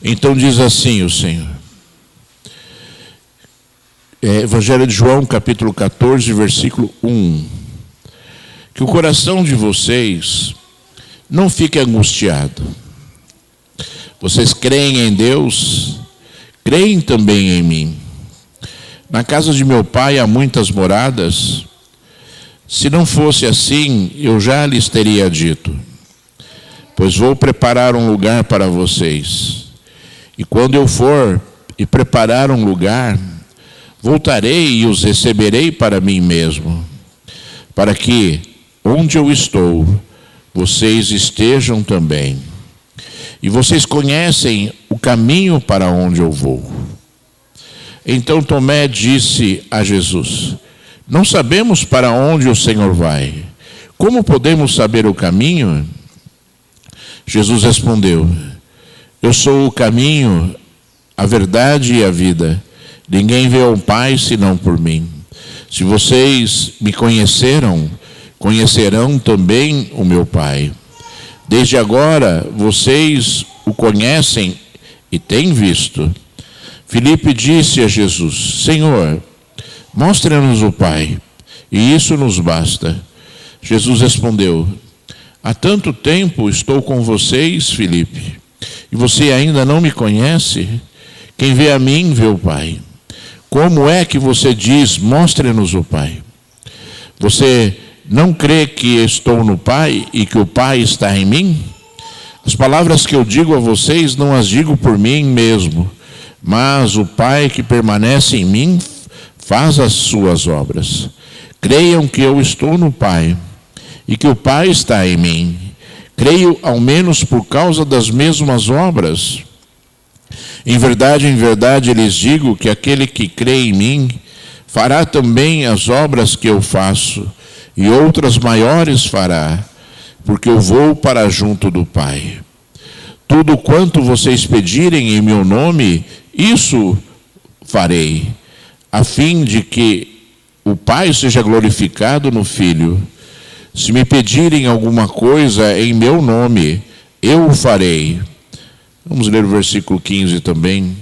Então diz assim o Senhor. Evangelho de João, capítulo 14, versículo 1. Que o coração de vocês não fique angustiado. Vocês creem em Deus, creem também em mim. Na casa de meu pai há muitas moradas. Se não fosse assim, eu já lhes teria dito. Pois vou preparar um lugar para vocês. E quando eu for e preparar um lugar, voltarei e os receberei para mim mesmo, para que, onde eu estou, vocês estejam também. E vocês conhecem o caminho para onde eu vou. Então Tomé disse a Jesus: não sabemos para onde o Senhor vai. Como podemos saber o caminho? Jesus respondeu: eu sou o caminho, a verdade e a vida. Ninguém vê ao Pai senão por mim. Se vocês me conheceram, conhecerão também o meu Pai. Desde agora vocês o conhecem e têm visto. Filipe disse a Jesus: Senhor, mostra-nos o Pai, e isso nos basta. Jesus respondeu: há tanto tempo estou com vocês, Filipe, e você ainda não me conhece? Quem vê a mim, vê o Pai. Como é que você diz, mostre-nos o Pai? Você não crê que estou no Pai e que o Pai está em mim? As palavras que eu digo a vocês não as digo por mim mesmo, mas o Pai que permanece em mim faz as suas obras. Creiam que eu estou no Pai e que o Pai está em mim. Creio ao menos por causa das mesmas obras. Em verdade, lhes digo que aquele que crê em mim fará também as obras que eu faço, e outras maiores fará, porque eu vou para junto do Pai. Tudo quanto vocês pedirem em meu nome, isso farei, a fim de que o Pai seja glorificado no Filho. Se me pedirem alguma coisa em meu nome, eu o farei. Vamos ler o versículo 15 também.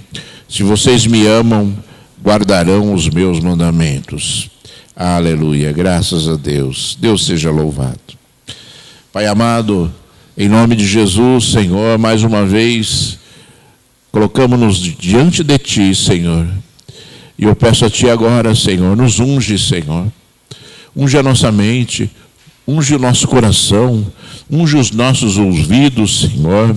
Se vocês me amam, guardarão os meus mandamentos. Aleluia, graças a Deus. Deus seja louvado. Pai amado, em nome de Jesus, Senhor, mais uma vez, colocamos-nos diante de Ti, Senhor. E eu peço a Ti agora, Senhor, nos unge, Senhor. Unge a nossa mente, unge o nosso coração, unge os nossos ouvidos, Senhor.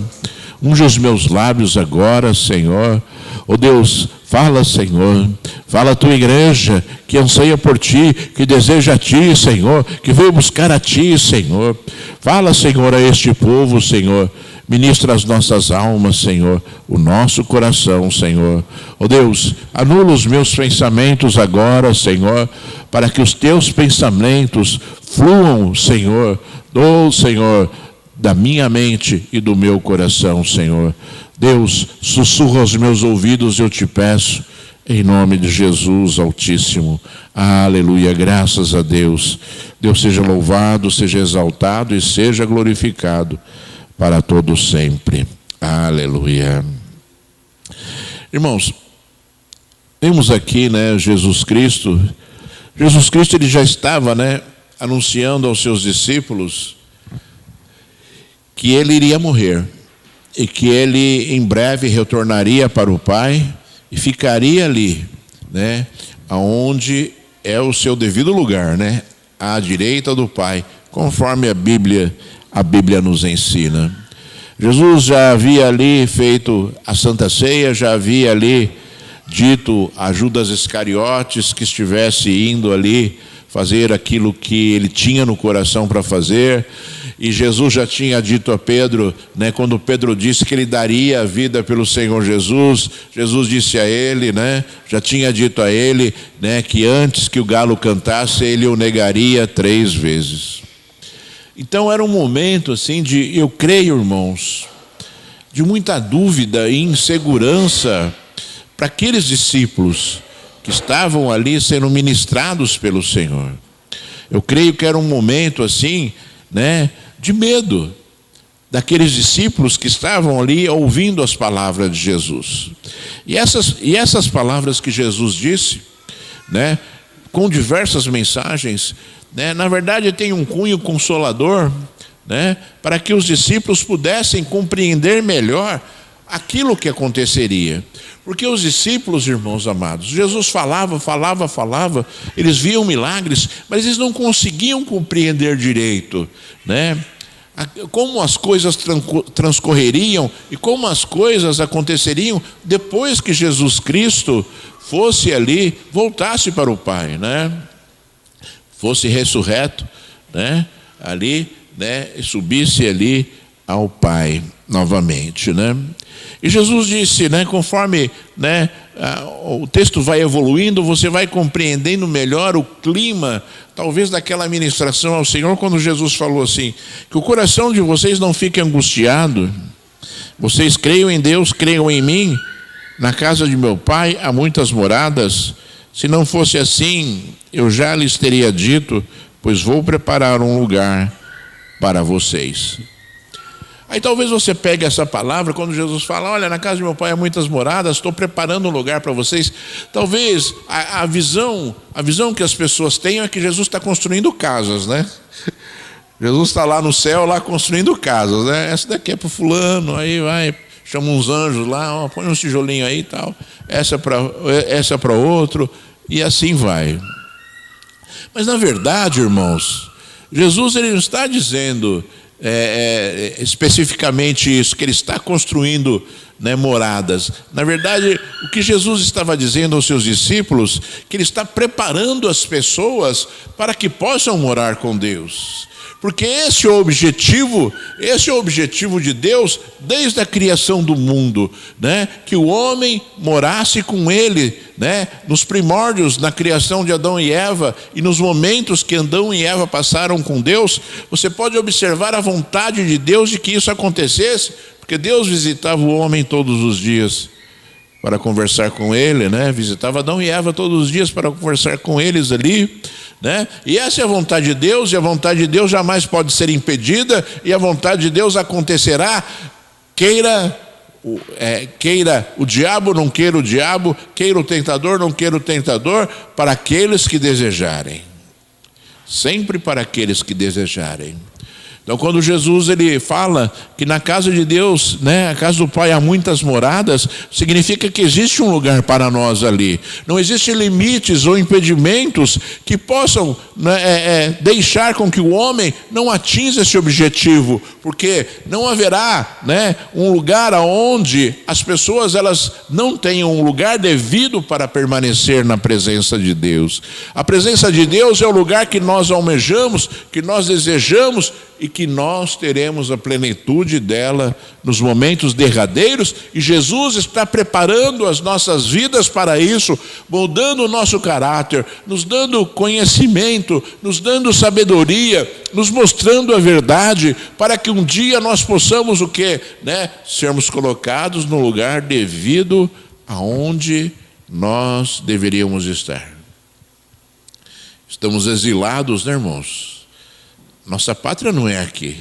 Unge os meus lábios agora, Senhor. Oh Deus, fala, Senhor. Fala a Tua igreja que anseia por Ti, que deseja a Ti, Senhor, que veio buscar a Ti, Senhor. Fala, Senhor, a este povo, Senhor. Ministra as nossas almas, Senhor, o nosso coração, Senhor. Oh Deus, anula os meus pensamentos agora, Senhor, para que os Teus pensamentos fluam, Senhor. Oh, Senhor, da minha mente e do meu coração, Senhor. Deus, sussurra aos meus ouvidos, eu te peço, em nome de Jesus Altíssimo. Aleluia, graças a Deus. Deus seja louvado, seja exaltado e seja glorificado para todo sempre. Aleluia. Irmãos, temos aqui, Jesus Cristo. Jesus Cristo, ele já estava, anunciando aos seus discípulos que ele iria morrer e que ele em breve retornaria para o Pai e ficaria ali, aonde é o seu devido lugar, à direita do Pai, conforme a Bíblia nos ensina. Jesus já havia ali feito a Santa Ceia, já havia ali dito a Judas Iscariotes que estivesse indo ali fazer aquilo que ele tinha no coração para fazer. E Jesus já tinha dito a Pedro, quando Pedro disse que ele daria a vida pelo Senhor Jesus, Jesus disse a ele, já tinha dito a ele, que antes que o galo cantasse, ele o negaria 3 vezes. Então era um momento assim eu creio, irmãos, de muita dúvida e insegurança para aqueles discípulos que estavam ali sendo ministrados pelo Senhor. Eu creio que era um momento assim, de medo, daqueles discípulos que estavam ali ouvindo as palavras de Jesus. E essas palavras que Jesus disse, né, com diversas mensagens, né, na verdade tem um cunho consolador, né, para que os discípulos pudessem compreender melhor aquilo que aconteceria. Porque os discípulos, irmãos amados, Jesus falava, eles viam milagres, mas eles não conseguiam compreender direito, né, como as coisas transcorreriam e como as coisas aconteceriam depois que Jesus Cristo fosse ali, voltasse para o Pai, né, fosse ressurreto, né, ali, né, e subisse ali ao Pai novamente, né? E Jesus disse, né, conforme, né, o texto vai evoluindo, você vai compreendendo melhor o clima, talvez daquela ministração ao Senhor, quando Jesus falou assim, que o coração de vocês não fique angustiado, vocês creiam em Deus, creiam em mim, na casa de meu Pai há muitas moradas, se não fosse assim, eu já lhes teria dito, pois vou preparar um lugar para vocês. Aí talvez você pegue essa palavra, quando Jesus fala, olha, na casa de meu Pai há muitas moradas, estou preparando um lugar para vocês. Talvez a visão que as pessoas tenham é que Jesus está construindo casas, né? Jesus está lá no céu, lá construindo casas, né? Essa daqui é para o fulano, aí vai, chama uns anjos lá, ó, põe um tijolinho aí e tal, essa para outro, e assim vai. Mas na verdade, irmãos, Jesus ele não está dizendo especificamente isso, que ele está construindo, né, moradas. Na verdade, o que Jesus estava dizendo aos seus discípulos, que ele está preparando as pessoas para que possam morar com Deus. Porque esse é o objetivo de Deus desde a criação do mundo, né? Que o homem morasse com ele, né? Nos primórdios, na criação de Adão e Eva, e nos momentos que Adão e Eva passaram com Deus, você pode observar a vontade de Deus de que isso acontecesse, porque Deus visitava o homem todos os dias para conversar com ele, né? Visitava Adão e Eva todos os dias para conversar com eles ali, né? E essa é a vontade de Deus, e a vontade de Deus jamais pode ser impedida, e a vontade de Deus acontecerá, queira o diabo, não queira o diabo, queira o tentador, não queira o tentador, para aqueles que desejarem, sempre para aqueles que desejarem. Então, quando Jesus ele fala que na casa de Deus, né, a casa do Pai há muitas moradas, significa que existe um lugar para nós ali. Não existem limites ou impedimentos que possam, né, deixar com que o homem não atinja esse objetivo, porque não haverá, né, um lugar onde as pessoas elas não tenham um lugar devido para permanecer na presença de Deus. A presença de Deus é o lugar que nós almejamos, que nós desejamos, e que nós teremos a plenitude dela nos momentos derradeiros, e Jesus está preparando as nossas vidas para isso, moldando o nosso caráter, nos dando conhecimento, nos dando sabedoria, nos mostrando a verdade, para que um dia nós possamos o quê? Né? Sermos colocados no lugar devido aonde nós deveríamos estar. Estamos exilados, né, irmãos? Nossa pátria não é aqui,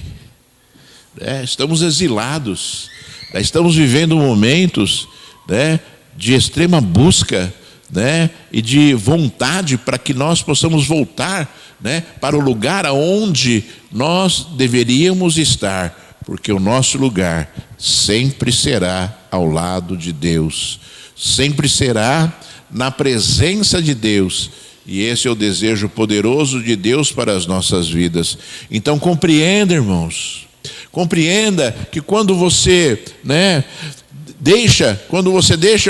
né? Estamos exilados, né? Estamos vivendo momentos, né, de extrema busca, né, e de vontade para que nós possamos voltar, né, para o lugar aonde nós deveríamos estar, porque o nosso lugar sempre será ao lado de Deus, sempre será na presença de Deus. E esse é o desejo poderoso de Deus para as nossas vidas. Então compreenda, irmãos, compreenda que quando você, né, deixa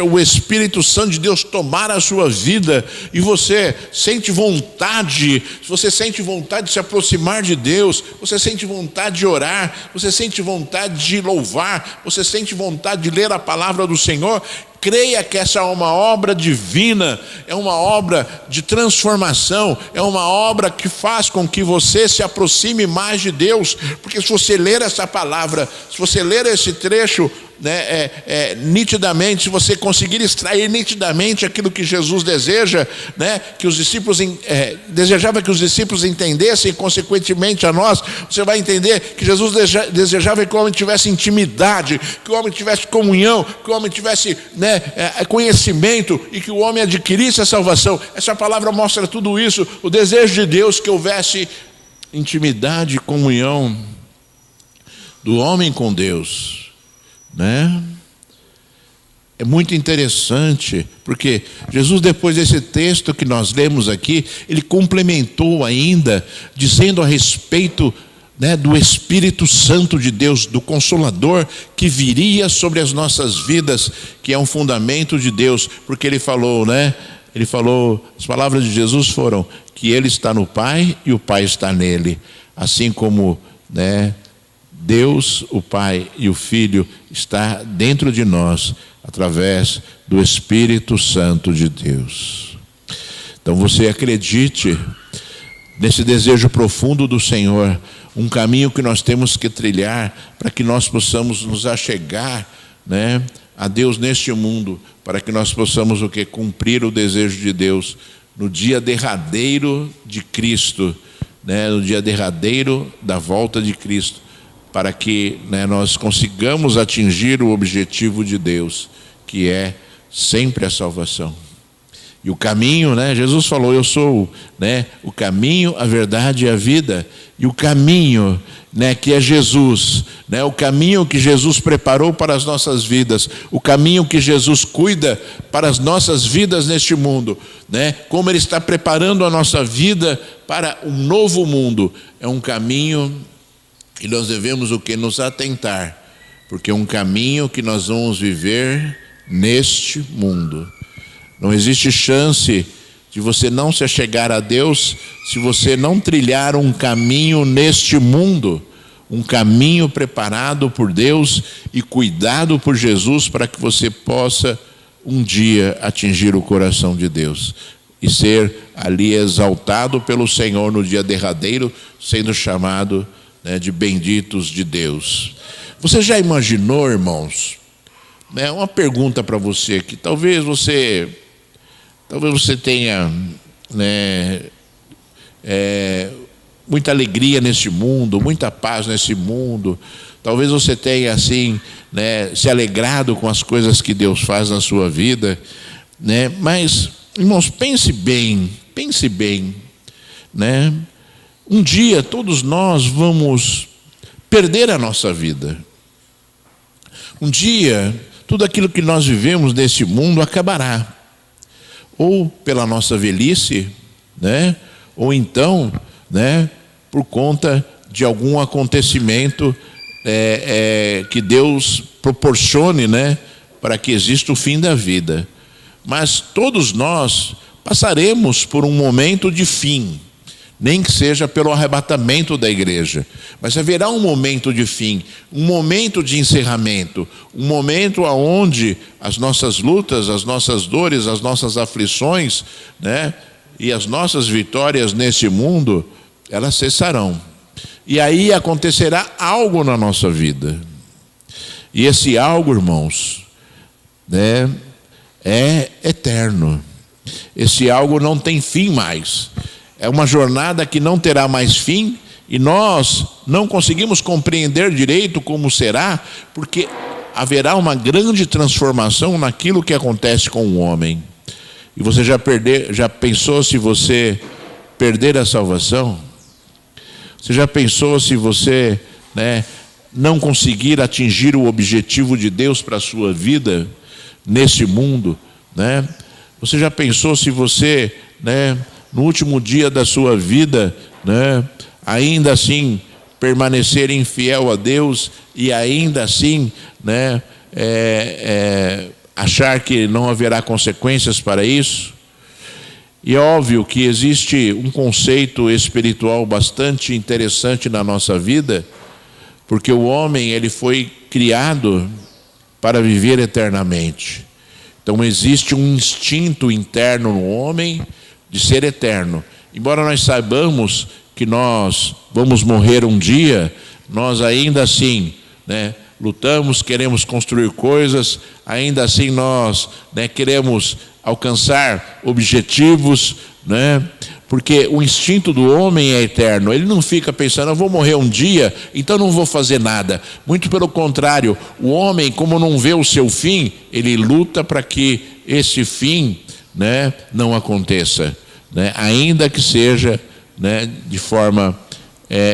o Espírito Santo de Deus tomar a sua vida, e você sente vontade, de se aproximar de Deus, você sente vontade de orar, você sente vontade de louvar, você sente vontade de ler a palavra do Senhor, creia que essa é uma obra divina, é uma obra de transformação, é uma obra que faz com que você se aproxime mais de Deus, porque se você ler essa palavra, se você ler esse trecho né, nitidamente, se você conseguir extrair nitidamente aquilo que Jesus deseja, né, que os discípulos desejava que os discípulos entendessem, e consequentemente a nós, você vai entender que Jesus desejava que o homem tivesse intimidade, que o homem tivesse comunhão, que o homem tivesse, né, conhecimento e que o homem adquirisse a salvação. Essa palavra mostra tudo isso, o desejo de Deus que houvesse intimidade e comunhão do homem com Deus, né? É muito interessante, porque Jesus, depois desse texto que nós lemos aqui, ele complementou ainda, dizendo a respeito, né, do Espírito Santo de Deus, do Consolador que viria sobre as nossas vidas, que é um fundamento de Deus, porque ele falou, né? Ele falou, as palavras de Jesus foram que ele está no Pai e o Pai está nele, assim como, né, Deus, o Pai e o Filho está dentro de nós através do Espírito Santo de Deus. Então você acredite nesse desejo profundo do Senhor, um caminho que nós temos que trilhar para que nós possamos nos achegar, né, a Deus neste mundo, para que nós possamos cumprir o desejo de Deus no dia derradeiro de Cristo, né, no dia derradeiro da volta de Cristo, para que, né, nós consigamos atingir o objetivo de Deus, que é sempre a salvação. E o caminho, né, Jesus falou, eu sou, né, o caminho, a verdade e a vida. E o caminho, né, que é Jesus, né, o caminho que Jesus preparou para as nossas vidas, o caminho que Jesus cuida para as nossas vidas neste mundo, né, como Ele está preparando a nossa vida para um novo mundo, é um caminho que nós devemos nos atentar, porque é um caminho que nós vamos viver neste mundo. Não existe chance de você não se achegar a Deus se você não trilhar um caminho neste mundo, um caminho preparado por Deus e cuidado por Jesus para que você possa um dia atingir o coração de Deus e ser ali exaltado pelo Senhor no dia derradeiro, sendo chamado, né, de benditos de Deus. Você já imaginou, irmãos, né, uma pergunta para você, que talvez você tenha, né, muita alegria neste mundo, muita paz nesse mundo, talvez você tenha assim, né, se alegrado com as coisas que Deus faz na sua vida, né? Mas, irmãos, pense bem, né? Um dia todos nós vamos perder a nossa vida. Um dia tudo aquilo que nós vivemos nesse mundo acabará. Ou pela nossa velhice, né? Ou então, né, por conta de algum acontecimento que Deus proporcione, né, para que exista o fim da vida. Mas todos nós passaremos por um momento de fim, nem que seja pelo arrebatamento da igreja, mas haverá um momento de fim, um momento de encerramento, um momento onde as nossas lutas, as nossas dores, as nossas aflições, né, e as nossas vitórias nesse mundo, elas cessarão. E aí acontecerá algo na nossa vida. E esse algo, irmãos, né, é eterno. Esse algo não tem fim mais. É uma jornada que não terá mais fim, e nós não conseguimos compreender direito como será, porque haverá uma grande transformação naquilo que acontece com o homem. E você já pensou se você perder a salvação? Você já pensou se você, né, não conseguir atingir o objetivo de Deus para a sua vida nesse mundo, né? Você já pensou se você, né, no último dia da sua vida, né, ainda assim permanecer infiel a Deus e ainda assim, né, achar que não haverá consequências para isso? E é óbvio que existe um conceito espiritual bastante interessante na nossa vida, porque o homem, ele foi criado para viver eternamente. Então existe um instinto interno no homem de ser eterno. Embora nós saibamos que nós vamos morrer um dia, nós ainda assim, né, lutamos, queremos construir coisas, ainda assim nós, né, queremos alcançar objetivos, né? Porque o instinto do homem é eterno. Ele não fica pensando, eu vou morrer um dia, então não vou fazer nada. Muito pelo contrário, o homem, como não vê o seu fim, ele luta para que esse fim, né, não aconteça, né? Ainda que seja, né, de forma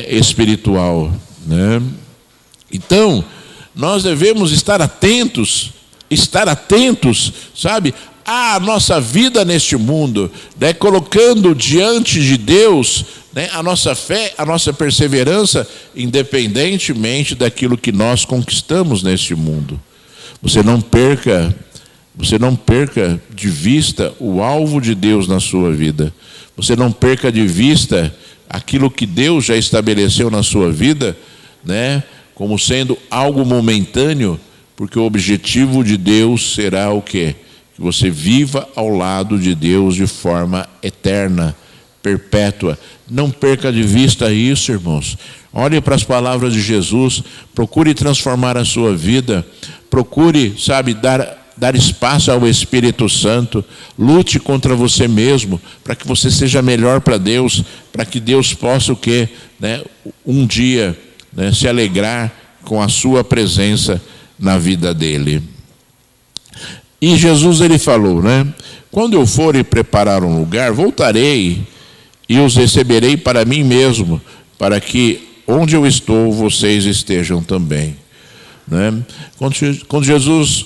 espiritual, né? Então, nós devemos estar atentos, sabe, à nossa vida neste mundo, né, colocando diante de Deus, né, a nossa fé, a nossa perseverança, independentemente daquilo que nós conquistamos neste mundo. Você não perca de vista o alvo de Deus na sua vida. Você não perca de vista aquilo que Deus já estabeleceu na sua vida, né, como sendo algo momentâneo, porque o objetivo de Deus será o quê? Que você viva ao lado de Deus de forma eterna, perpétua. Não perca de vista isso, irmãos. Olhe para as palavras de Jesus, procure transformar a sua vida, procure, sabe, dar espaço ao Espírito Santo, lute contra você mesmo, para que você seja melhor para Deus, para que Deus possa o quê? Né, um dia, né, se alegrar com a sua presença na vida dele. E Jesus, ele falou, né? Quando eu for e preparar um lugar, voltarei e os receberei para mim mesmo, para que onde eu estou, vocês estejam também. Né? Quando Jesus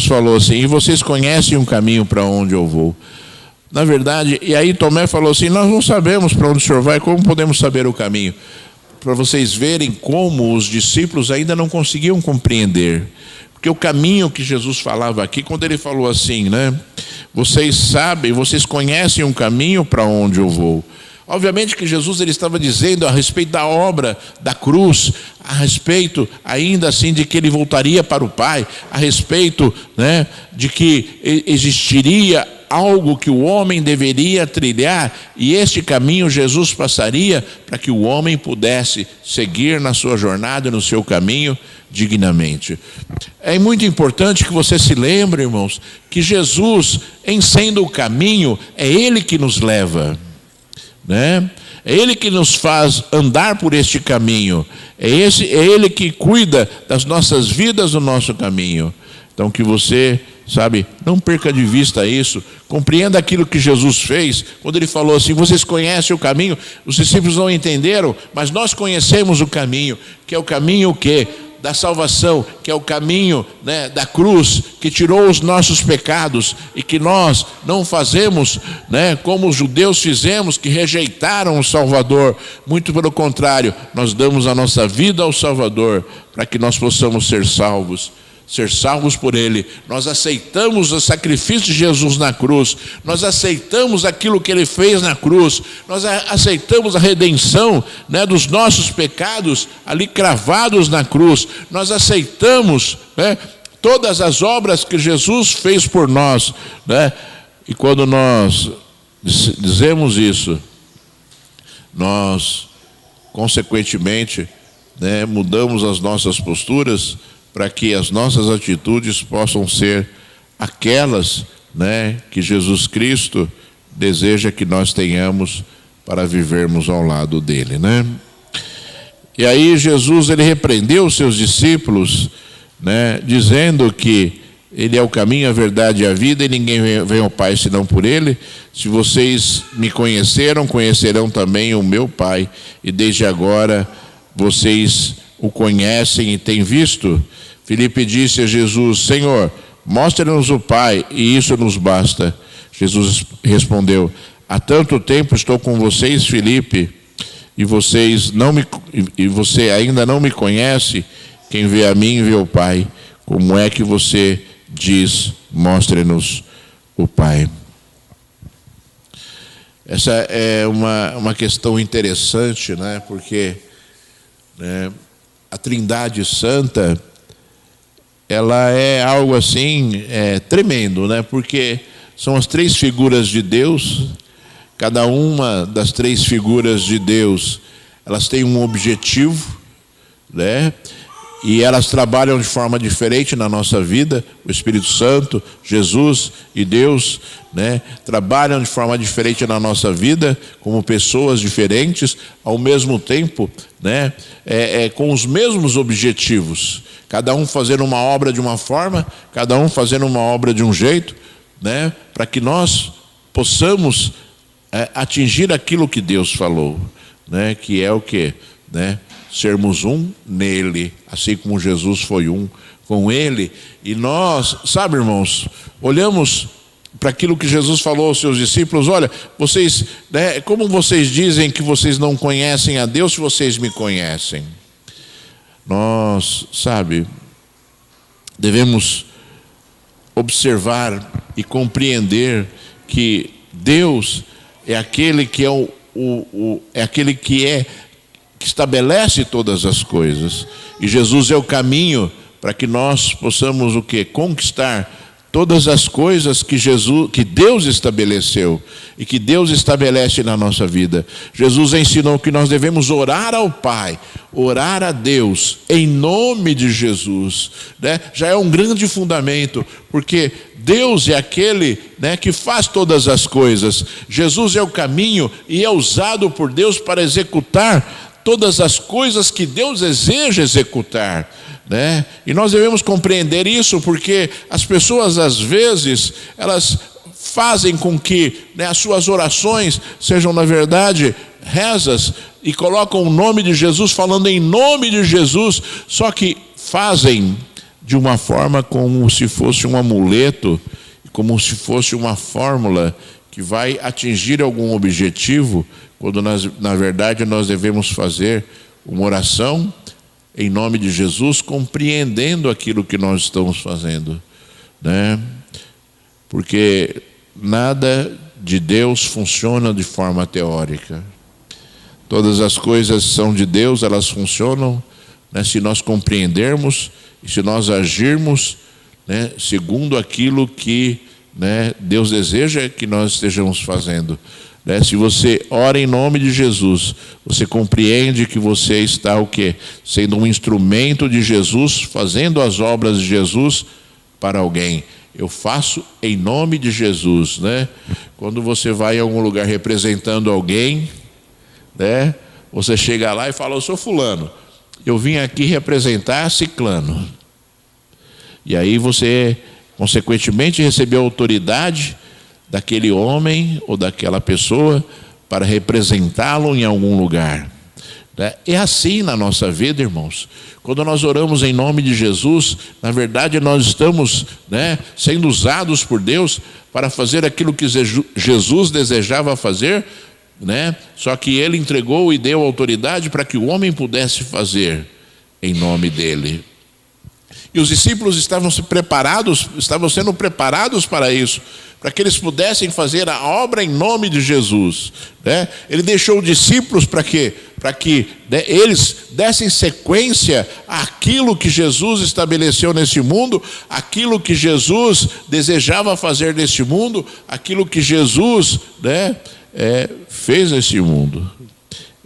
falou assim, e vocês conhecem um caminho para onde eu vou. Na verdade, e aí Tomé falou assim, nós não sabemos para onde o Senhor vai, como podemos saber o caminho? Para vocês verem como os discípulos ainda não conseguiam compreender. Porque o caminho que Jesus falava aqui, quando ele falou assim, né? Vocês sabem, vocês conhecem um caminho para onde eu vou. Obviamente que Jesus, ele estava dizendo a respeito da obra da cruz, a respeito ainda assim de que ele voltaria para o Pai, a respeito, né, de que existiria algo que o homem deveria trilhar, e este caminho Jesus passaria para que o homem pudesse seguir na sua jornada, no seu caminho, dignamente. É muito importante que você se lembre, irmãos, que Jesus, em sendo o caminho, é Ele que nos leva, né? É Ele que nos faz andar por este caminho, é Ele que cuida das nossas vidas no nosso caminho. Então que você, sabe, não perca de vista isso, compreenda aquilo que Jesus fez, quando ele falou assim, vocês conhecem o caminho, os discípulos não entenderam, mas nós conhecemos o caminho, que é o caminho o quê? Da salvação, que é o caminho, né, da cruz, que tirou os nossos pecados, e que nós não fazemos, né, como os judeus fizemos, que rejeitaram o Salvador. Muito pelo contrário, nós damos a nossa vida ao Salvador, para que nós possamos ser salvos por Ele. Nós aceitamos o sacrifício de Jesus na cruz, nós aceitamos aquilo que Ele fez na cruz, nós aceitamos a redenção, né, dos nossos pecados ali cravados na cruz, nós aceitamos, né, todas as obras que Jesus fez por nós, né? E quando nós dizemos isso, nós consequentemente, né, mudamos as nossas posturas, para que as nossas atitudes possam ser aquelas, né, que Jesus Cristo deseja que nós tenhamos para vivermos ao lado dele, né? E aí Jesus, ele repreendeu os seus discípulos, né, dizendo que ele é o caminho, a verdade e a vida, e ninguém vem ao Pai senão por ele. Se vocês me conheceram, conhecerão também o meu Pai, e desde agora vocês o conhecem e têm visto. Filipe disse a Jesus, Senhor, mostra-nos o Pai, e isso nos basta. Jesus respondeu, há tanto tempo estou com vocês, Filipe, e você ainda não me conhece. Quem vê a mim, vê o Pai. Como é que você diz, mostre-nos o Pai? Essa é uma questão interessante, né? Porque, né, a Trindade Santa, ela é algo assim, tremendo, né? Porque são as três figuras de Deus, cada uma das três figuras de Deus, elas têm um objetivo, né? E elas trabalham de forma diferente na nossa vida. O Espírito Santo, Jesus e Deus, né, trabalham de forma diferente na nossa vida, como pessoas diferentes, ao mesmo tempo, né, com os mesmos objetivos. Cada um fazendo uma obra de uma forma, cada um fazendo uma obra de um jeito, né, para que nós possamos atingir aquilo que Deus falou, né, que é o quê? Né? Sermos um nele, assim como Jesus foi um com ele. E nós, sabe, irmãos, olhamos para aquilo que Jesus falou aos seus discípulos: olha, vocês, né, como vocês dizem que vocês não conhecem a Deus se vocês me conhecem? Nós, sabe, devemos observar e compreender que Deus é aquele que que estabelece todas as coisas. E Jesus é o caminho para que nós possamos o quê? Conquistar todas as coisas que Deus estabeleceu e que Deus estabelece na nossa vida. Jesus ensinou que nós devemos orar ao Pai, orar a Deus em nome de Jesus, né? Já é um grande fundamento, porque Deus é aquele, né, que faz todas as coisas. Jesus é o caminho e é usado por Deus para executar todas as coisas que Deus deseja executar, né? E nós devemos compreender isso, porque as pessoas às vezes elas fazem com que, né, as suas orações sejam na verdade rezas e colocam o nome de Jesus, falando em nome de Jesus, só que fazem de uma forma como se fosse um amuleto, como se fosse uma fórmula que vai atingir algum objetivo, quando na verdade nós devemos fazer uma oração em nome de Jesus, compreendendo aquilo que nós estamos fazendo, né? Porque nada de Deus funciona de forma teórica. Todas as coisas são de Deus, elas funcionam, né, se nós compreendermos e se nós agirmos, né, segundo aquilo que, né, Deus deseja que nós estejamos fazendo. Se você ora em nome de Jesus, você compreende que você está o quê? Sendo um instrumento de Jesus, fazendo as obras de Jesus para alguém. Eu faço em nome de Jesus, né? Quando você vai em algum lugar representando alguém, né, você chega lá e fala: eu sou fulano, eu vim aqui representar ciclano. E aí você, consequentemente, recebeu a autoridade daquele homem ou daquela pessoa para representá-lo em algum lugar. É assim na nossa vida, irmãos. Quando nós oramos em nome de Jesus, na verdade nós estamos, né, sendo usados por Deus para fazer aquilo que Jesus desejava fazer, né? Só que ele entregou e deu autoridade para que o homem pudesse fazer em nome dele. E os discípulos estavam sendo preparados para isso, para que eles pudessem fazer a obra em nome de Jesus, né? Ele deixou os discípulos para quê? Para que, né, eles dessem sequência àquilo que Jesus estabeleceu nesse mundo, aquilo que Jesus desejava fazer nesse mundo, aquilo que Jesus, né, fez nesse mundo.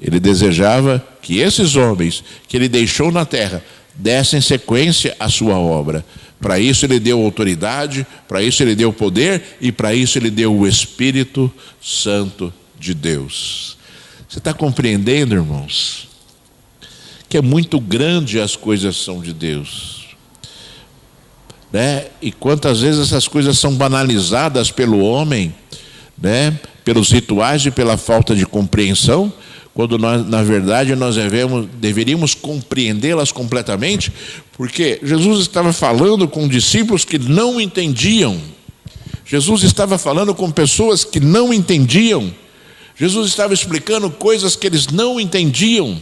Ele desejava que esses homens que ele deixou na terra dessem sequência à sua obra. Para isso ele deu autoridade, para isso ele deu poder e para isso ele deu o Espírito Santo de Deus. Você está compreendendo, irmãos? Que é muito grande as coisas são de Deus, né? E quantas vezes essas coisas são banalizadas pelo homem, né? Pelos rituais e pela falta de compreensão, quando nós, na verdade, nós deveríamos compreendê-las completamente, porque Jesus estava falando com discípulos que não entendiam. Jesus estava falando com pessoas que não entendiam. Jesus estava explicando coisas que eles não entendiam,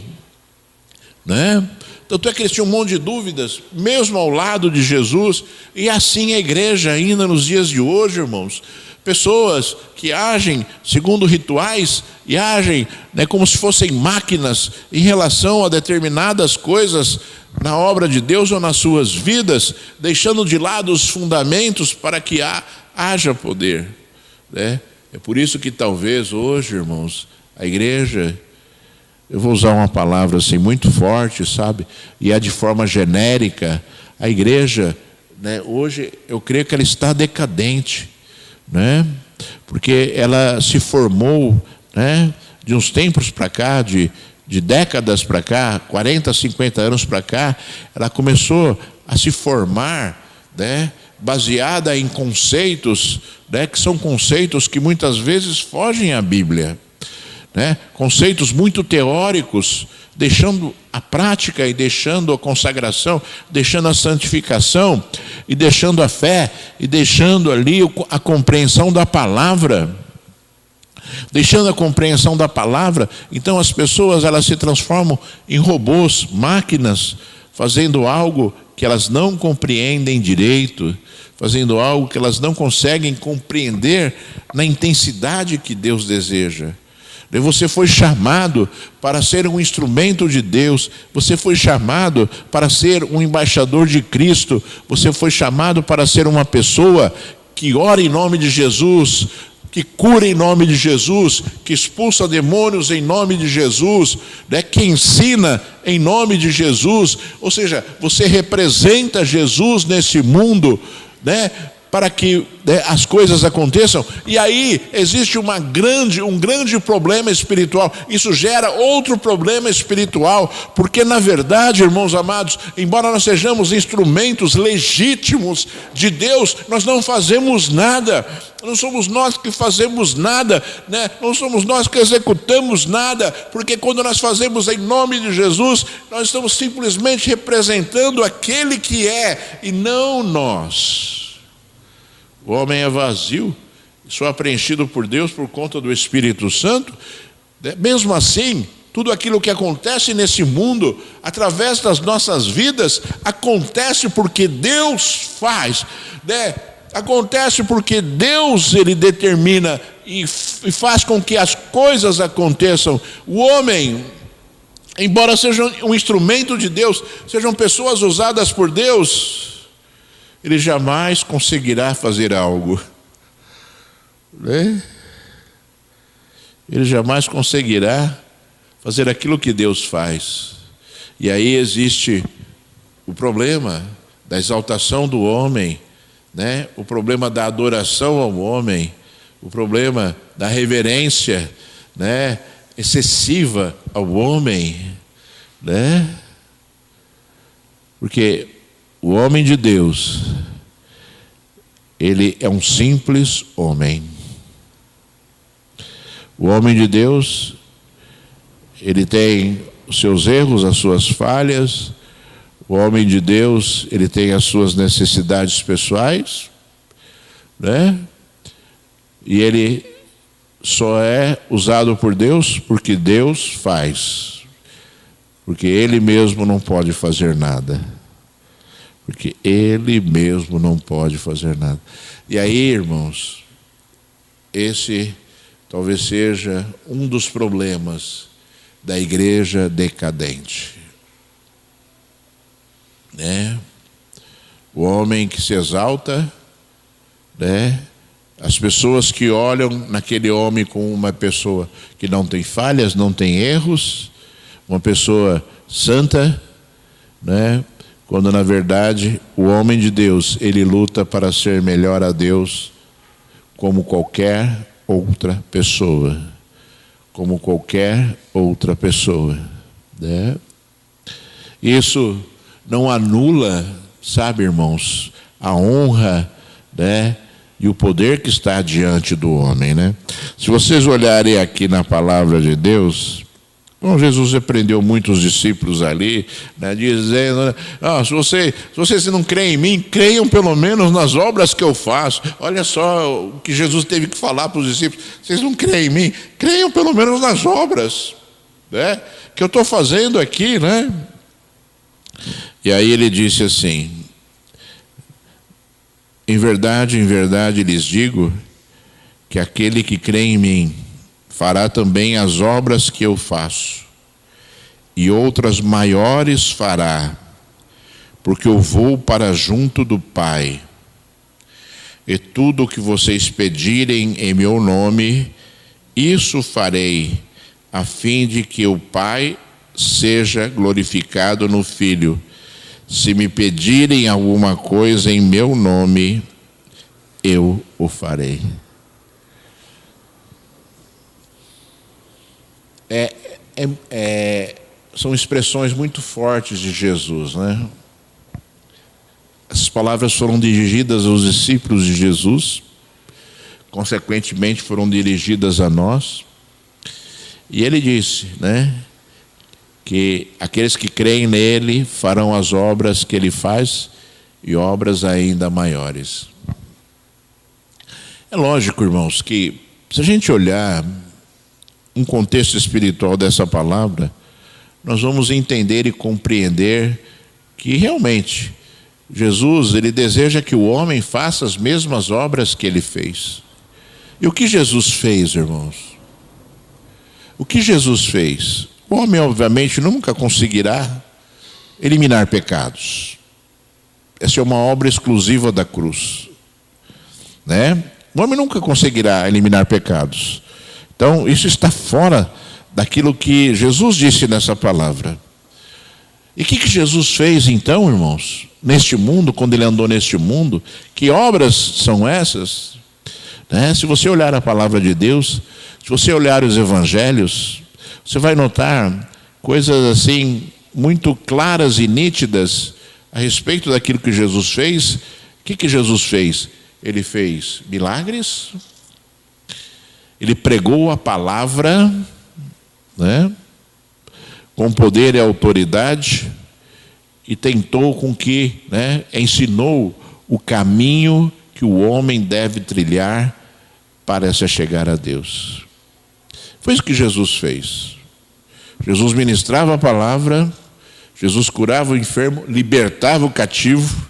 né? Tanto é que eles tinham um monte de dúvidas, mesmo ao lado de Jesus. E assim a igreja ainda nos dias de hoje, irmãos. Pessoas que agem segundo rituais e agem, né, como se fossem máquinas em relação a determinadas coisas na obra de Deus ou nas suas vidas, deixando de lado os fundamentos para que haja poder, né? É por isso que talvez hoje, irmãos, a igreja eu vou usar uma palavra assim muito forte, sabe? E é de forma genérica. A igreja, né, hoje, eu creio que ela está decadente, né? Porque ela se formou, né, de uns tempos para cá, de décadas para cá, 40, 50 anos para cá, ela começou a se formar, né, baseada em conceitos, né, que são conceitos que muitas vezes fogem à Bíblia, né? Conceitos muito teóricos, deixando a prática e deixando a consagração, deixando a santificação e deixando a fé e deixando ali a compreensão da palavra. Deixando a compreensão da palavra, então as pessoas elas se transformam em robôs, máquinas, fazendo algo que elas não compreendem direito, fazendo algo que elas não conseguem compreender na intensidade que Deus deseja. Você foi chamado para ser um instrumento de Deus, você foi chamado para ser um embaixador de Cristo, você foi chamado para ser uma pessoa que ora em nome de Jesus, que cura em nome de Jesus, que expulsa demônios em nome de Jesus, né? Que ensina em nome de Jesus. Ou seja, você representa Jesus nesse mundo, né? Para que, né, as coisas aconteçam. E aí existe um grande problema espiritual. Isso gera outro problema espiritual, porque na verdade, irmãos amados, embora nós sejamos instrumentos legítimos de Deus, nós não fazemos nada. Não somos nós que fazemos nada, né? Não somos nós que executamos nada, porque quando nós fazemos em nome de Jesus, nós estamos simplesmente representando aquele que é, e não nós. O homem é vazio, só é preenchido por Deus por conta do Espírito Santo. Mesmo assim, tudo aquilo que acontece nesse mundo, através das nossas vidas, acontece porque Deus faz, né? Acontece porque Deus, Ele determina e faz com que as coisas aconteçam. O homem, embora seja um instrumento de Deus, sejam pessoas usadas por Deus, ele jamais conseguirá fazer algo, né? Ele jamais conseguirá fazer aquilo que Deus faz. E aí existe o problema da exaltação do homem, né? O problema da adoração ao homem, o problema da reverência, né, excessiva ao homem, né? Porque o homem de Deus, ele é um simples homem. O homem de Deus, ele tem os seus erros, as suas falhas. O homem de Deus, ele tem as suas necessidades pessoais, né? E ele só é usado por Deus porque Deus faz. Porque ele mesmo não pode fazer nada. Porque ele mesmo não pode fazer nada. E aí, irmãos, esse talvez seja um dos problemas da igreja decadente, né? O homem que se exalta, né? As pessoas que olham naquele homem como uma pessoa que não tem falhas, não tem erros, uma pessoa santa, né? Quando na verdade o homem de Deus, ele luta para ser melhor a Deus como qualquer outra pessoa. Como qualquer outra pessoa, né? Isso não anula, sabe, irmãos, a honra, né, e o poder que está diante do homem, né? Se vocês olharem aqui na palavra de Deus, bom, Jesus repreendeu muitos discípulos ali, né, dizendo, né, se vocês não creem em mim, creiam pelo menos nas obras que eu faço. Olha só o que Jesus teve que falar para os discípulos: vocês não creem em mim, creiam pelo menos nas obras, né, que eu estou fazendo aqui, né? E aí ele disse assim: em verdade lhes digo que aquele que crê em mim fará também as obras que eu faço, e outras maiores fará, porque eu vou para junto do Pai. E tudo o que vocês pedirem em meu nome, isso farei, a fim de que o Pai seja glorificado no Filho. Se me pedirem alguma coisa em meu nome, eu o farei. São expressões muito fortes de Jesus, né? Essas palavras foram dirigidas aos discípulos de Jesus, consequentemente foram dirigidas a nós. E ele disse, né, que aqueles que creem nele farão as obras que ele faz e obras ainda maiores. É lógico, irmãos, que se a gente olhar um contexto espiritual dessa palavra, nós vamos entender e compreender que realmente Jesus, ele deseja que o homem faça as mesmas obras que ele fez. E o que Jesus fez, irmãos? O que Jesus fez? O homem, obviamente, nunca conseguirá eliminar pecados. Essa é uma obra exclusiva da cruz, né? O homem nunca conseguirá eliminar pecados. Então, isso está fora daquilo que Jesus disse nessa palavra. E o que Jesus fez então, irmãos? Neste mundo, quando ele andou neste mundo, que obras são essas? Né? Se você olhar a palavra de Deus, se você olhar os evangelhos, você vai notar coisas assim, muito claras e nítidas a respeito daquilo que Jesus fez. O que Jesus fez? Ele fez milagres, ele pregou a palavra, né, com poder e autoridade, e tentou com que, né, ensinou o caminho que o homem deve trilhar para se chegar a Deus. Foi isso que Jesus fez. Jesus ministrava a palavra, Jesus curava o enfermo, libertava o cativo,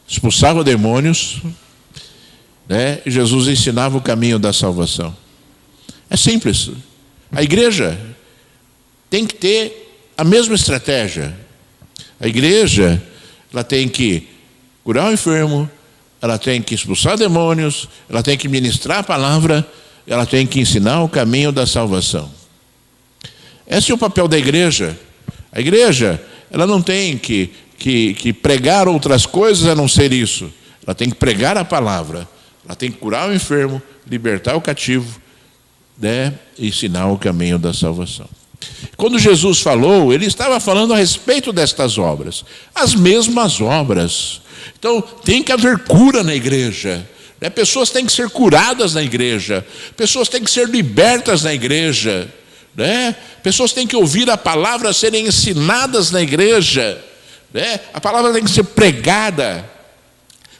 expulsava demônios, né, e Jesus ensinava o caminho da salvação. É simples. A igreja tem que ter a mesma estratégia. A igreja, ela tem que curar o enfermo, ela tem que expulsar demônios, ela tem que ministrar a palavra, ela tem que ensinar o caminho da salvação. Esse é o papel da igreja. A igreja, ela não tem que pregar outras coisas a não ser isso. Ela tem que pregar a palavra, ela tem que curar o enfermo, libertar o cativo, né, e ensinar o caminho da salvação. Quando Jesus falou, ele estava falando a respeito destas obras, as mesmas obras. Então, tem que haver cura na igreja, né? Pessoas têm que ser curadas na igreja, pessoas têm que ser libertas na igreja, né? Pessoas têm que ouvir a palavra, serem ensinadas na igreja, né? A palavra tem que ser pregada,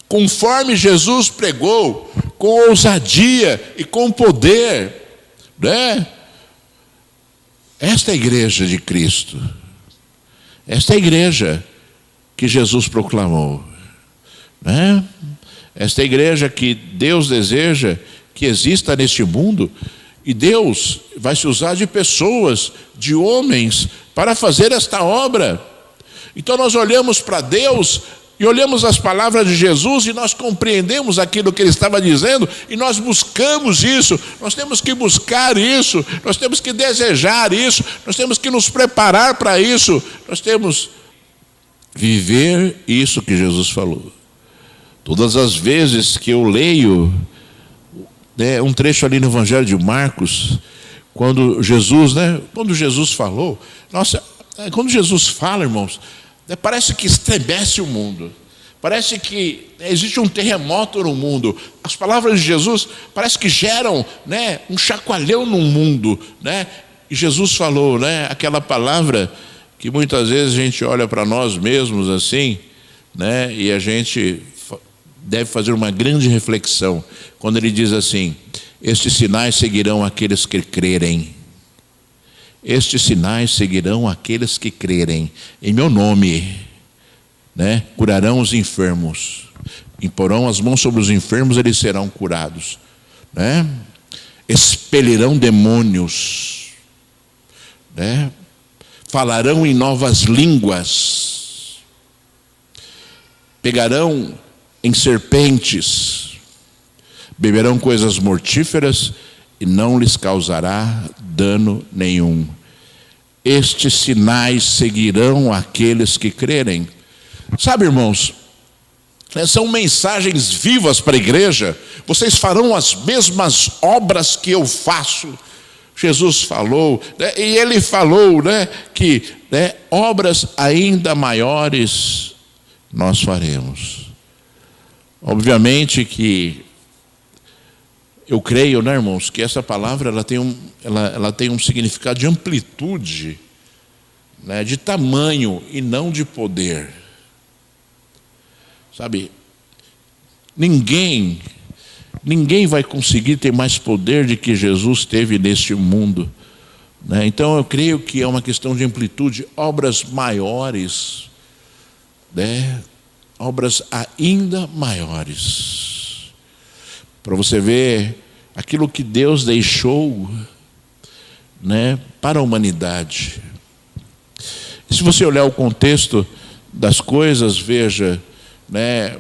conforme Jesus pregou, com ousadia e com poder, né? Esta é a igreja de Cristo. Esta é a igreja que Jesus proclamou, né? Esta é a igreja que Deus deseja que exista neste mundo. E Deus vai se usar de pessoas, de homens, para fazer esta obra. Então nós olhamos para Deus e olhamos as palavras de Jesus e nós compreendemos aquilo que ele estava dizendo e nós buscamos isso. Nós temos que buscar isso, nós temos que desejar isso, nós temos que nos preparar para isso, nós temos que viver isso que Jesus falou. Todas as vezes que eu leio, né, um trecho ali no Evangelho de Marcos, quando Jesus falou, nossa, quando Jesus fala, irmãos, parece que estremece o mundo, parece que existe um terremoto no mundo. As palavras de Jesus parece que geram, né, um chacoalhão no mundo, né? E Jesus falou, né, aquela palavra que muitas vezes a gente olha para nós mesmos assim, né, e a gente deve fazer uma grande reflexão quando ele diz assim: estes sinais seguirão aqueles que crerem. Estes sinais seguirão aqueles que crerem em meu nome, né? Curarão os enfermos, imporão as mãos sobre os enfermos, eles serão curados, né? Expelirão demônios, né? Falarão em novas línguas, pegarão em serpentes, beberão coisas mortíferas e não lhes causará dano nenhum. Estes sinais seguirão aqueles que crerem. Sabe, irmãos, são mensagens vivas para a igreja. Vocês farão as mesmas obras que eu faço. Jesus falou, né? E ele falou, né, que, né, obras ainda maiores nós faremos. Obviamente que eu creio, né, irmãos, que essa palavra ela tem um significado de amplitude, né, de tamanho e não de poder. Sabe, ninguém vai conseguir ter mais poder do que Jesus teve neste mundo, né? Então eu creio que é uma questão de amplitude, obras maiores, né? Obras ainda maiores. Para você ver aquilo que Deus deixou, né, para a humanidade. E se você olhar o contexto das coisas, veja, né,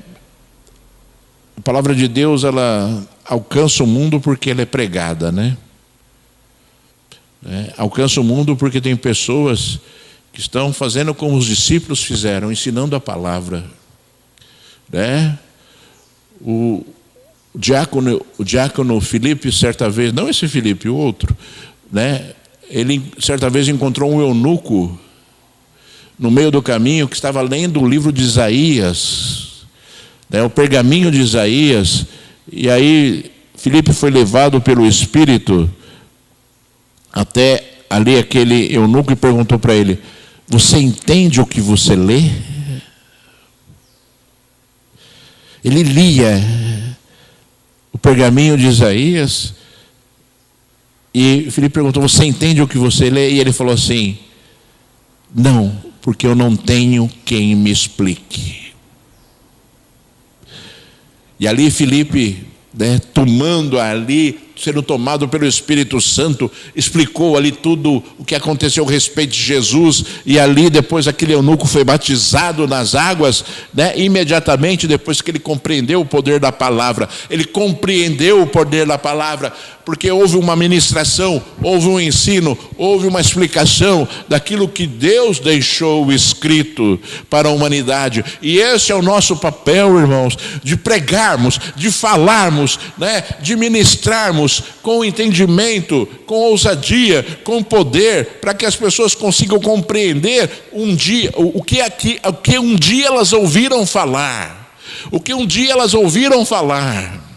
a palavra de Deus ela alcança o mundo porque ela é pregada, né? Alcança o mundo porque tem pessoas que estão fazendo como os discípulos fizeram, ensinando a palavra, né? O diácono Filipe, certa vez, não esse Filipe, o outro, né? Ele certa vez encontrou um eunuco no meio do caminho que estava lendo o livro de Isaías, né? O pergaminho de Isaías. E aí Filipe foi levado pelo Espírito até ali aquele eunuco e perguntou para ele: você entende o que você lê? Ele lia o pergaminho de Isaías e Filipe perguntou: você entende o que você lê? E ele falou assim: não, porque eu não tenho quem me explique. E ali Filipe, né, tomando ali, sendo tomado pelo Espírito Santo, explicou ali tudo o que aconteceu a respeito de Jesus. E ali depois aquele eunuco foi batizado nas águas, né, imediatamente depois que ele compreendeu o poder da palavra. Ele compreendeu o poder da palavra, porque houve uma ministração, houve um ensino, houve uma explicação daquilo que Deus deixou escrito para a humanidade. E esse é o nosso papel, irmãos, de pregarmos, de falarmos, né, de ministrarmos com entendimento, com ousadia, com poder, para que as pessoas consigam compreender um dia o que um dia elas ouviram falar, o que um dia elas ouviram falar,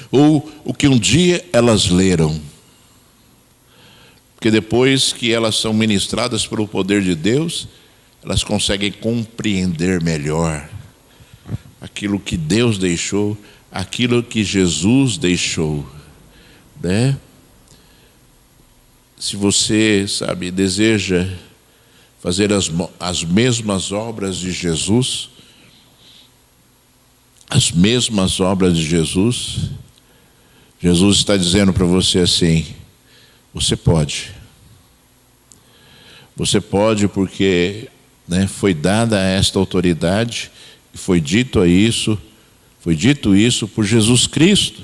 ou o que um dia elas leram. Porque depois que elas são ministradas pelo poder de Deus, elas conseguem compreender melhor aquilo que Deus deixou, aquilo que Jesus deixou, né? Se você, sabe, deseja fazer as mesmas obras de Jesus, as mesmas obras de Jesus, Jesus está dizendo para você assim: você pode. Você pode porque, né, foi dada esta autoridade, e foi dito isso por Jesus Cristo.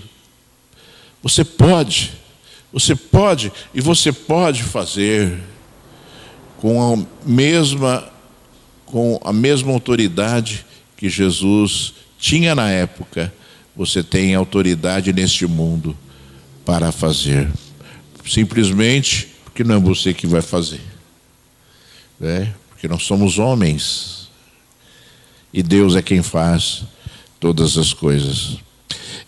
Você pode e você pode fazer com a mesma autoridade que Jesus tinha na época. Você tem autoridade neste mundo para fazer, simplesmente porque não é você que vai fazer, né? Porque nós somos homens e Deus é quem faz todas as coisas.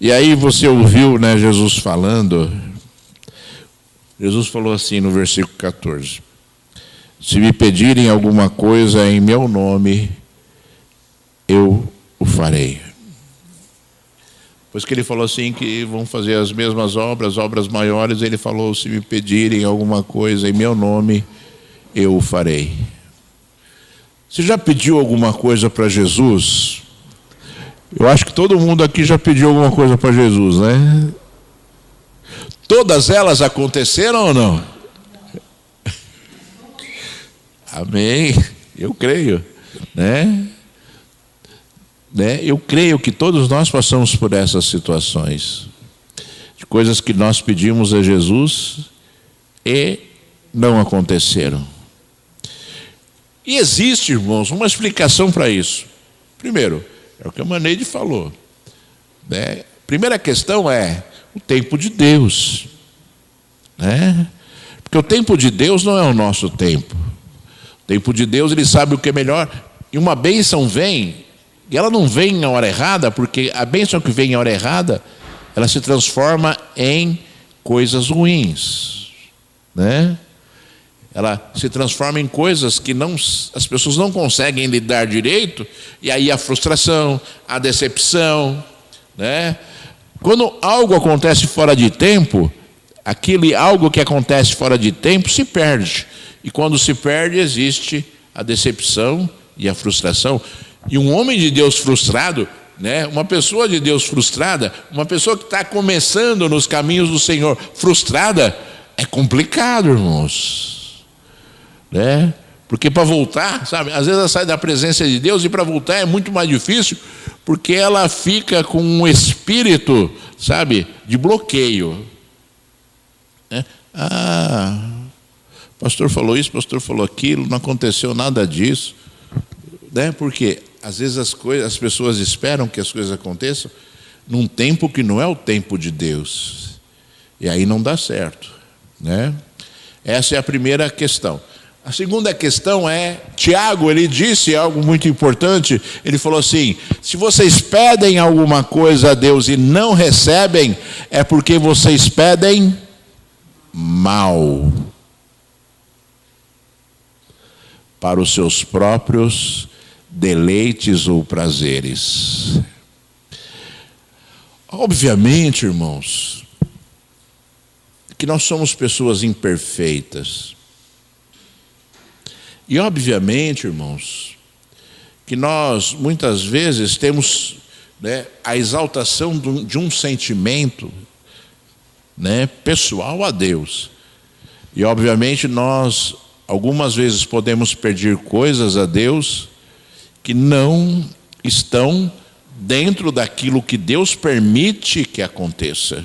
E aí você ouviu, né, Jesus falando. Jesus falou assim no versículo 14: se me pedirem alguma coisa em meu nome, eu o farei. Pois que ele falou assim que vão fazer as mesmas obras maiores, ele falou: se me pedirem alguma coisa em meu nome, eu o farei. Você já pediu alguma coisa para Jesus? Eu acho que todo mundo aqui já pediu alguma coisa para Jesus, né? Todas elas aconteceram ou não? Amém. Eu creio, né? Eu creio que todos nós passamos por essas situações, de de coisas que nós pedimos a Jesus e não aconteceram. E existe, irmãos, uma explicação para isso. Primeiro, é o que a Maneide falou, né? Primeira questão é o tempo de Deus, né? Porque o tempo de Deus não é o nosso tempo. O tempo de Deus, Ele sabe o que é melhor. E uma bênção vem, e ela não vem na hora errada, porque a bênção que vem na hora errada, ela se transforma em coisas ruins, né? Ela se transforma em coisas que as pessoas não conseguem lidar direito, e aí a frustração, a decepção, né? Quando algo acontece fora de tempo, aquele algo que acontece fora de tempo se perde. E quando se perde, existe a decepção e a frustração. E um homem de Deus frustrado, né? Uma pessoa de Deus frustrada, uma pessoa que está começando nos caminhos do Senhor frustrada, é complicado, irmãos. Né? Porque para voltar, sabe, às vezes ela sai da presença de Deus e para voltar é muito mais difícil, porque ela fica com um espírito, sabe, de bloqueio, né? Pastor falou isso, pastor falou aquilo, não aconteceu nada disso, né? Porque às vezes as pessoas esperam que as coisas aconteçam num tempo que não é o tempo de Deus, e aí não dá certo, né? Essa é a primeira questão. A segunda questão é, Tiago, ele disse algo muito importante, ele falou assim: se vocês pedem alguma coisa a Deus e não recebem, é porque vocês pedem mal, para os seus próprios deleites ou prazeres. Obviamente, irmãos, que nós somos pessoas imperfeitas. E obviamente, irmãos, que nós muitas vezes temos, né, a exaltação de um sentimento, né, pessoal a Deus. E obviamente nós algumas vezes podemos pedir coisas a Deus que não estão dentro daquilo que Deus permite que aconteça.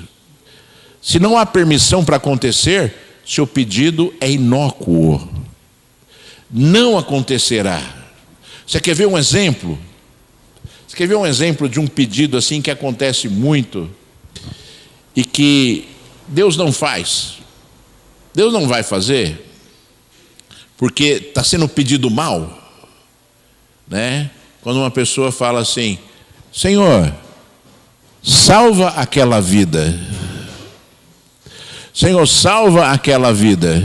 Se não há permissão para acontecer, seu pedido é inócuo. Não acontecerá. Você quer ver um exemplo? Você quer ver um exemplo de um pedido assim que acontece muito e que Deus não faz? Deus não vai fazer porque está sendo pedido mal, né? Quando uma pessoa fala assim: Senhor, salva aquela vida. Senhor, salva aquela vida,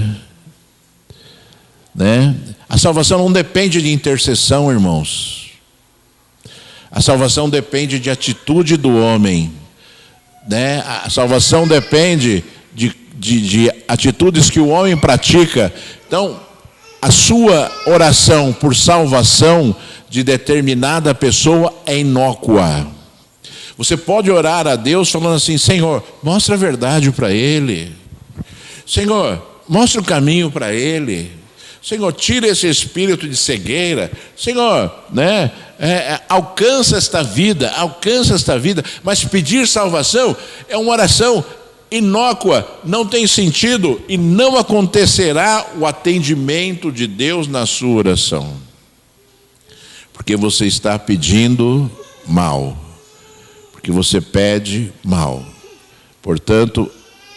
né? A salvação não depende de intercessão, irmãos. A salvação depende de atitude do homem, né? A salvação depende de atitudes que o homem pratica. Então, a sua oração por salvação de determinada pessoa é inócua. Você pode orar a Deus falando assim: Senhor, mostra a verdade para ele. Senhor, mostra o caminho para ele. Senhor, tira esse espírito de cegueira. Senhor, né, alcança esta vida. Mas pedir salvação é uma oração inócua, não tem sentido e não acontecerá o atendimento de Deus na sua oração. Porque você está pedindo mal. Porque você pede mal. Portanto,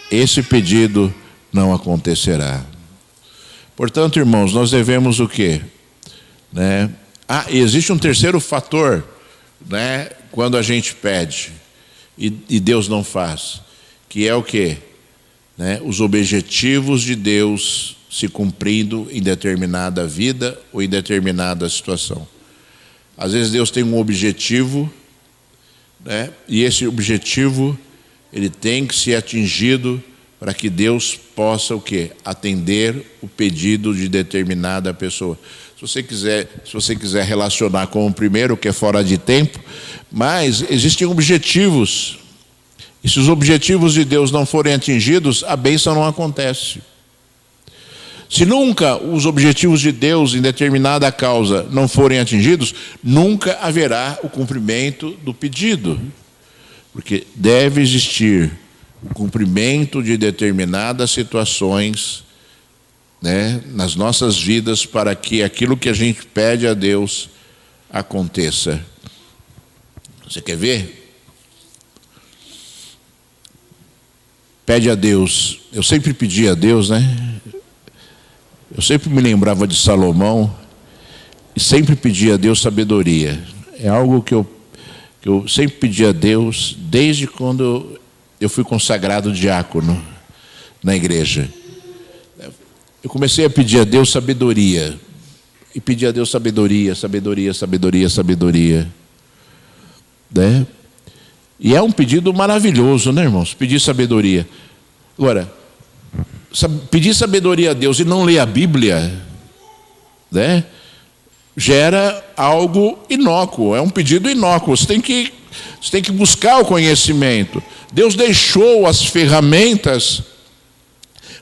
esse pedido não acontecerá. Portanto, irmãos, nós devemos o quê? Né? Existe um terceiro fator, né, quando a gente pede e Deus não faz, que é o quê? Né? Os objetivos de Deus se cumprindo em determinada vida ou em determinada situação. Às vezes Deus tem um objetivo, né, e esse objetivo ele tem que ser atingido para que Deus possa o quê? Atender o pedido de determinada pessoa. Se você quiser relacionar com o primeiro, que é fora de tempo, mas existem objetivos. E se os objetivos de Deus não forem atingidos, a bênção não acontece. Se nunca os objetivos de Deus em determinada causa não forem atingidos, nunca haverá o cumprimento do pedido. Porque deve existir o cumprimento de determinadas situações, né, nas nossas vidas, para que aquilo que a gente pede a Deus aconteça. Você quer ver? Pede a Deus. Eu sempre pedi a Deus, né? Eu sempre me lembrava de Salomão e sempre pedi a Deus sabedoria. É algo que eu sempre pedi a Deus desde quando eu fui consagrado diácono na igreja. Eu comecei a pedir a Deus sabedoria. E pedir a Deus sabedoria, sabedoria, sabedoria, sabedoria. Né? E é um pedido maravilhoso, né, irmãos? Pedir sabedoria. Agora, pedir sabedoria a Deus e não ler a Bíblia, né, gera algo inócuo, é um pedido inócuo. Você tem que buscar o conhecimento. Deus deixou as ferramentas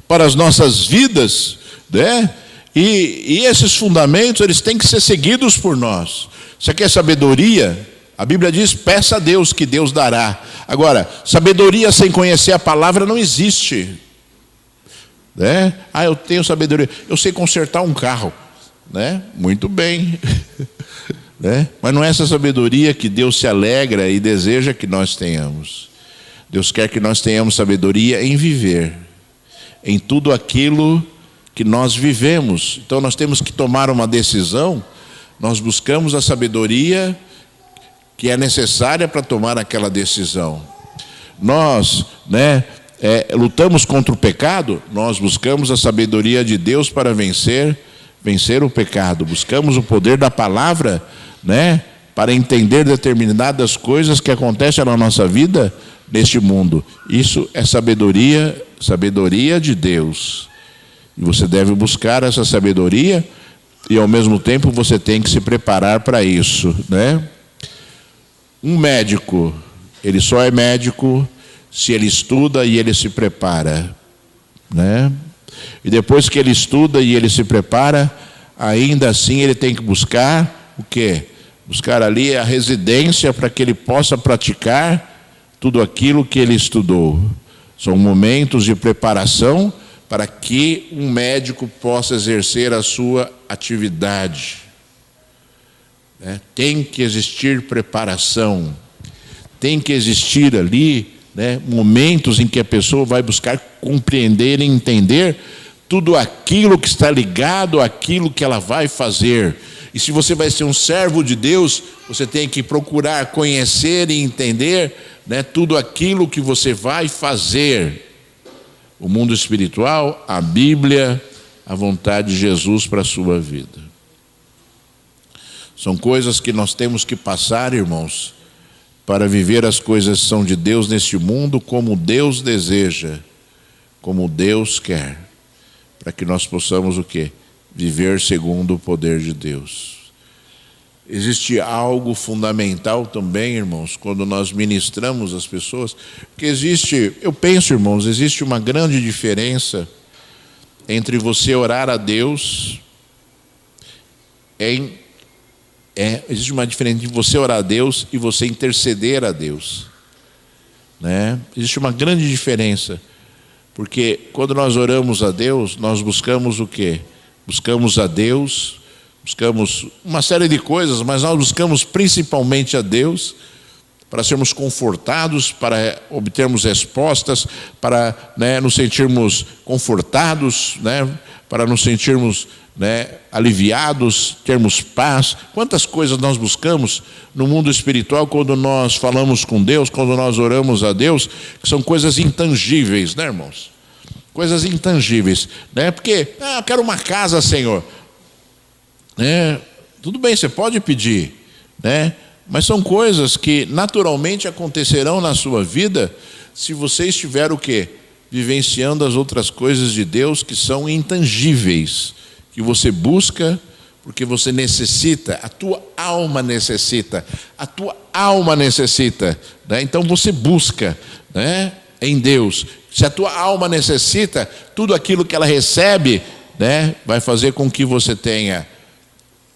para as nossas vidas, né? E esses fundamentos, eles têm que ser seguidos por nós. Você quer sabedoria? A Bíblia diz, peça a Deus que Deus dará. Agora, sabedoria sem conhecer a palavra não existe. Né? Eu tenho sabedoria, eu sei consertar um carro. Né? Muito bem. Né? Mas não é essa sabedoria que Deus se alegra e deseja que nós tenhamos. Deus quer que nós tenhamos sabedoria em viver, em tudo aquilo que nós vivemos. Então nós temos que tomar uma decisão, nós buscamos a sabedoria que é necessária para tomar aquela decisão. Nós, né, lutamos contra o pecado, nós buscamos a sabedoria de Deus para vencer o pecado. Buscamos o poder da palavra, né, para entender determinadas coisas que acontecem na nossa vida neste mundo. Isso é sabedoria de Deus. E você deve buscar essa sabedoria e ao mesmo tempo você tem que se preparar para isso, né? Um médico, ele só é médico se ele estuda e ele se prepara, né? E depois que ele estuda e ele se prepara, ainda assim ele tem que buscar o quê? Buscar ali a residência para que ele possa praticar tudo aquilo que ele estudou. São momentos de preparação para que um médico possa exercer a sua atividade. Tem que existir preparação, tem que existir ali, né, momentos em que a pessoa vai buscar compreender e entender tudo aquilo que está ligado àquilo que ela vai fazer. E se você vai ser um servo de Deus, você tem que procurar conhecer e entender, né, tudo aquilo que você vai fazer. O mundo espiritual, a Bíblia, a vontade de Jesus para a sua vida. São coisas que nós temos que passar, irmãos, para viver as coisas que são de Deus neste mundo como Deus deseja, como Deus quer, para que nós possamos o quê? Viver segundo o poder de Deus. Existe algo fundamental também, irmãos, quando nós ministramos as pessoas, porque eu penso, irmãos, existe uma grande diferença entre você orar a Deus existe uma diferença entre você orar a Deus e você interceder a Deus, né? Existe uma grande diferença, porque quando nós oramos a Deus, nós buscamos o quê? Buscamos a Deus, buscamos uma série de coisas, mas nós buscamos principalmente a Deus para sermos confortados, para obtermos respostas, para, né, nos sentirmos confortados, né, para nos sentirmos, né, aliviados, termos paz. Quantas coisas nós buscamos no mundo espiritual quando nós falamos com Deus, quando nós oramos a Deus, que são coisas intangíveis, né, irmãos? Coisas intangíveis, né? Porque, eu quero uma casa, Senhor. Tudo bem, você pode pedir, né? Mas são coisas que naturalmente acontecerão na sua vida se você estiver o quê? Vivenciando as outras coisas de Deus que são intangíveis, que você busca porque você necessita, a tua alma necessita, né? Então você busca, né, em Deus. Se a tua alma necessita, tudo aquilo que ela recebe, né, vai fazer com que você tenha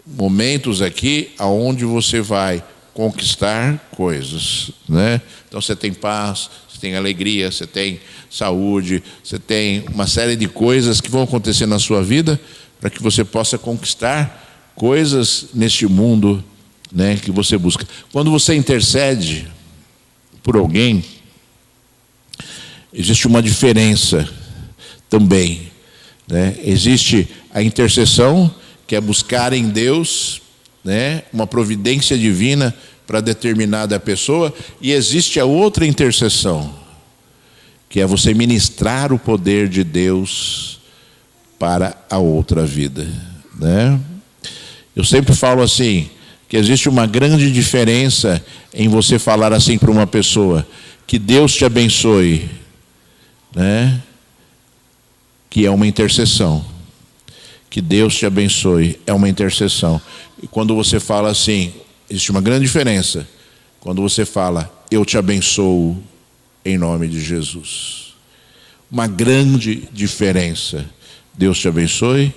momentos aqui aonde você vai conquistar coisas, né? Então você tem paz, você tem alegria, você tem saúde, você tem uma série de coisas que vão acontecer na sua vida para que você possa conquistar coisas neste mundo, né, que você busca. Quando você intercede por alguém, existe uma diferença também, né? Existe a intercessão, que é buscar em Deus, né, uma providência divina para determinada pessoa, e existe a outra intercessão, que é você ministrar o poder de Deus para a outra vida, né? Eu sempre falo assim, que existe uma grande diferença em você falar assim para uma pessoa, que Deus te abençoe, né? Que é uma intercessão. Que Deus te abençoe, é uma intercessão. E quando você fala assim, existe uma grande diferença. Quando você fala, eu te abençoo em nome de Jesus. Uma grande diferença. Deus te abençoe,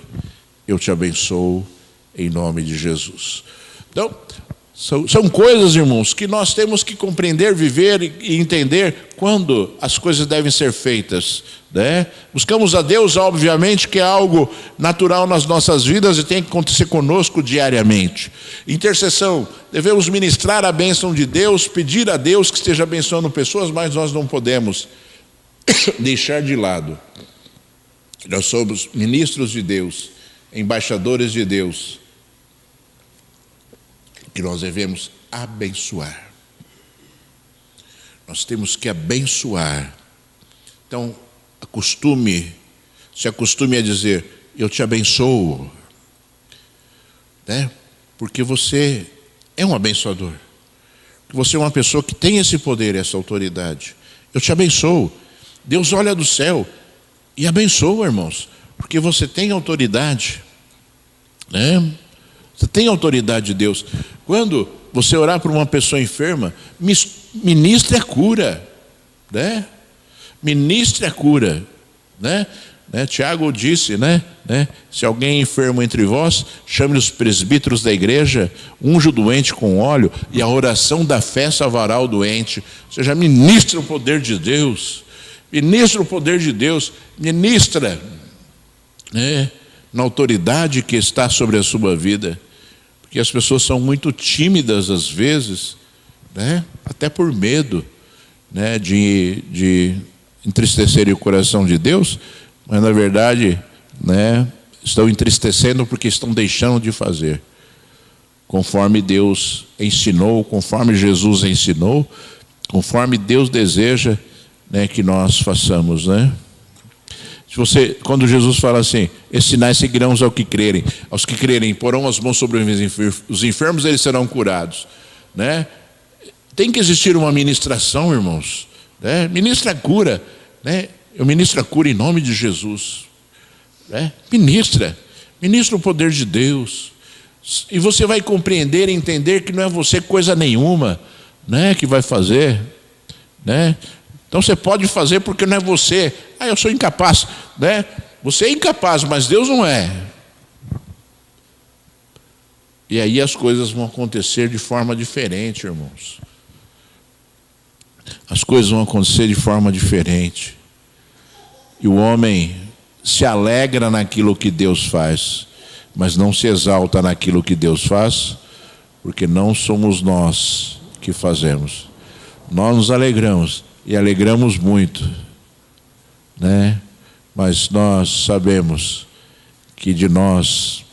eu te abençoo em nome de Jesus. Então, são coisas, irmãos, que nós temos que compreender, viver e entender quando as coisas devem ser feitas, né? Buscamos a Deus, obviamente, que é algo natural nas nossas vidas e tem que acontecer conosco diariamente. Intercessão, devemos ministrar a bênção de Deus, pedir a Deus que esteja abençoando pessoas, mas nós não podemos deixar de lado. Nós somos ministros de Deus, embaixadores de Deus, que nós devemos abençoar. Nós temos que abençoar. Então, se acostume a dizer, eu te abençoo, né? Porque você é um abençoador. Você é uma pessoa que tem esse poder, essa autoridade. Eu te abençoo. Deus olha do céu e abençoa, irmãos, porque você tem autoridade, né? Você tem autoridade de Deus. Quando você orar por uma pessoa enferma, ministre a cura, né? Ministre a cura, né? Tiago disse, né? Se alguém é enfermo entre vós, chame os presbíteros da igreja, unja o doente com óleo, e a oração da fé salvará o doente. Ou seja, ministra o poder de Deus. Ministra o poder de Deus. Ministra, né, na autoridade que está sobre a sua vida. Porque as pessoas são muito tímidas às vezes, né? Até por medo, né, de entristecerem o coração de Deus, mas na verdade, né, estão entristecendo porque estão deixando de fazer conforme Deus ensinou, conforme Jesus ensinou, conforme Deus deseja, né, que nós façamos, né? Quando Jesus fala assim, esses sinais seguirão aos que crerem, porão as mãos sobre os enfermos, eles serão curados, né? Tem que existir uma ministração, irmãos, né? Ministra a cura, né? Eu ministro a cura em nome de Jesus, né? Ministra o poder de Deus, e você vai compreender e entender que não é você coisa nenhuma, né, que vai fazer, né? Então você pode fazer porque não é você. Eu sou incapaz, né? Você é incapaz, mas Deus não é. E aí as coisas vão acontecer de forma diferente, irmãos. As coisas vão acontecer de forma diferente. E o homem se alegra naquilo que Deus faz, mas não se exalta naquilo que Deus faz, porque não somos nós que fazemos. Nós nos alegramos, e alegramos muito, né? Mas nós sabemos que de nós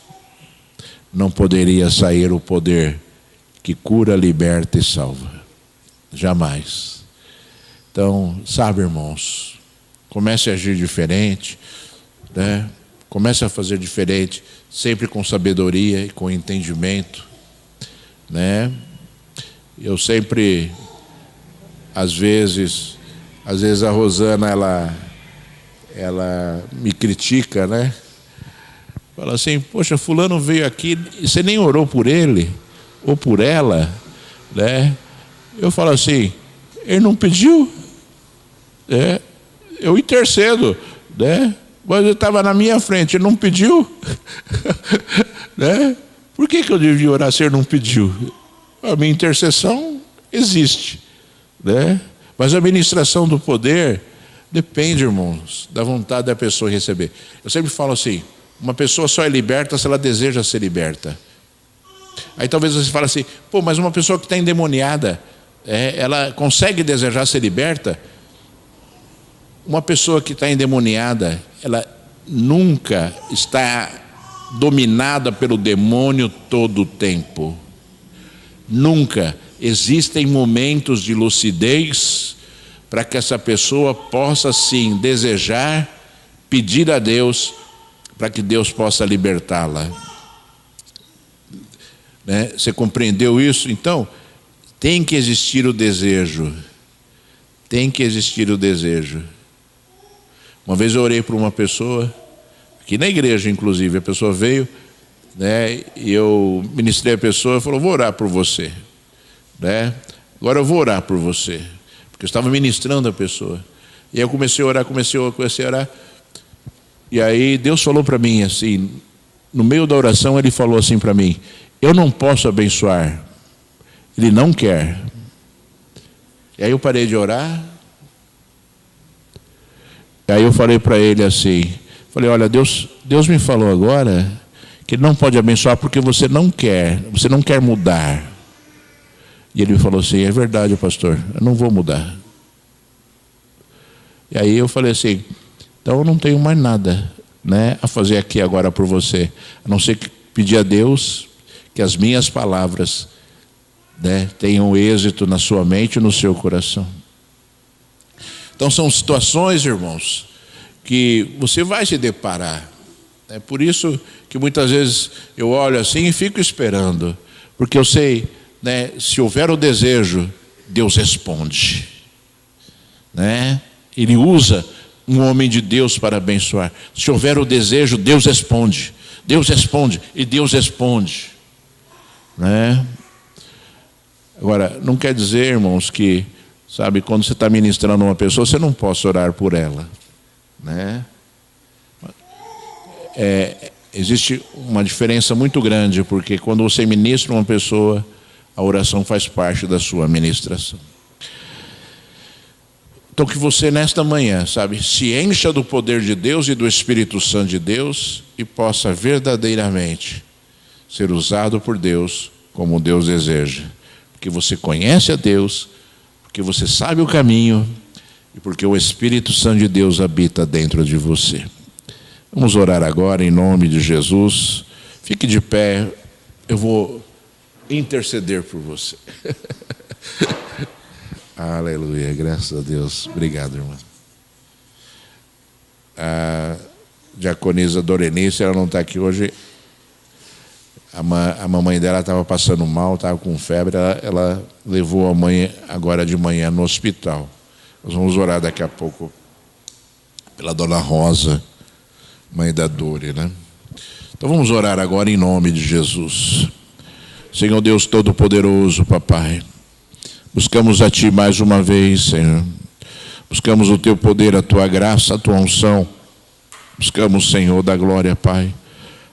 não poderia sair o poder que cura, liberta e salva. Jamais. Então, sabe, irmãos, comece a agir diferente, né? Comece a fazer diferente, sempre com sabedoria e com entendimento, né? Eu sempre, às vezes a Rosana, ela me critica, né? Fala assim, poxa, fulano veio aqui e você nem orou por ele ou por ela, né? Eu falo assim, ele não pediu, né? Eu intercedo, né? Mas ele estava na minha frente, ele não pediu, né? Por que eu devia orar se ele não pediu? A minha intercessão existe, né? Mas a ministração do poder depende, irmãos, da vontade da pessoa receber. Eu sempre falo assim, uma pessoa só é liberta se ela deseja ser liberta. Aí talvez você fale assim, pô, mas uma pessoa que está endemoniada, ela consegue desejar ser liberta? Uma pessoa que está endemoniada, ela nunca está dominada pelo demônio todo o tempo. Nunca. Existem momentos de lucidez para que essa pessoa possa sim desejar, pedir a Deus para que Deus possa libertá-la. Né? Você compreendeu isso? Então, tem que existir o desejo. Tem que existir o desejo. Uma vez eu orei por uma pessoa, aqui na igreja inclusive, a pessoa veio, né, e eu ministrei a pessoa e falou, vou orar por você. Né? Agora eu vou orar por você. Porque eu estava ministrando a pessoa. E aí eu comecei a orar. E aí Deus falou para mim assim, no meio da oração ele falou assim para mim, eu não posso abençoar. Ele não quer. E aí eu parei de orar. E aí eu falei para ele assim, falei, olha, Deus me falou agora que Ele não pode abençoar porque você não quer mudar. E ele me falou assim, é verdade, pastor, eu não vou mudar. E aí eu falei assim, então eu não tenho mais nada, né, a fazer aqui agora por você, a não ser que pedir a Deus que as minhas palavras, né, tenham êxito na sua mente e no seu coração. Então são situações, irmãos, que você vai se deparar. É por isso que muitas vezes eu olho assim e fico esperando, porque eu sei, né, se houver o desejo, Deus responde, né? Ele usa um homem de Deus para abençoar. Se houver o desejo, Deus responde e Deus responde, né? Agora, não quer dizer, irmãos, que, sabe, quando você está ministrando uma pessoa, você não possa orar por ela, né? Existe uma diferença muito grande, porque quando você ministra uma pessoa, a oração faz parte da sua ministração. Então que você nesta manhã, sabe, se encha do poder de Deus e do Espírito Santo de Deus e possa verdadeiramente ser usado por Deus como Deus deseja. Porque você conhece a Deus, porque você sabe o caminho e porque o Espírito Santo de Deus habita dentro de você. Vamos orar agora em nome de Jesus. Fique de pé, eu vou interceder por você. Aleluia, graças a Deus. Obrigado, irmã. A diaconisa Dorenice, ela não está aqui hoje. A mamãe dela estava passando mal, estava com febre. Ela levou a mãe agora de manhã no hospital. Nós vamos orar daqui a pouco pela dona Rosa, mãe da Dori, né? Então vamos orar agora em nome de Jesus. Senhor Deus Todo-Poderoso, papai, buscamos a Ti mais uma vez, Senhor. Buscamos o Teu poder, a Tua graça, a Tua unção. Buscamos, Senhor, da glória, Pai,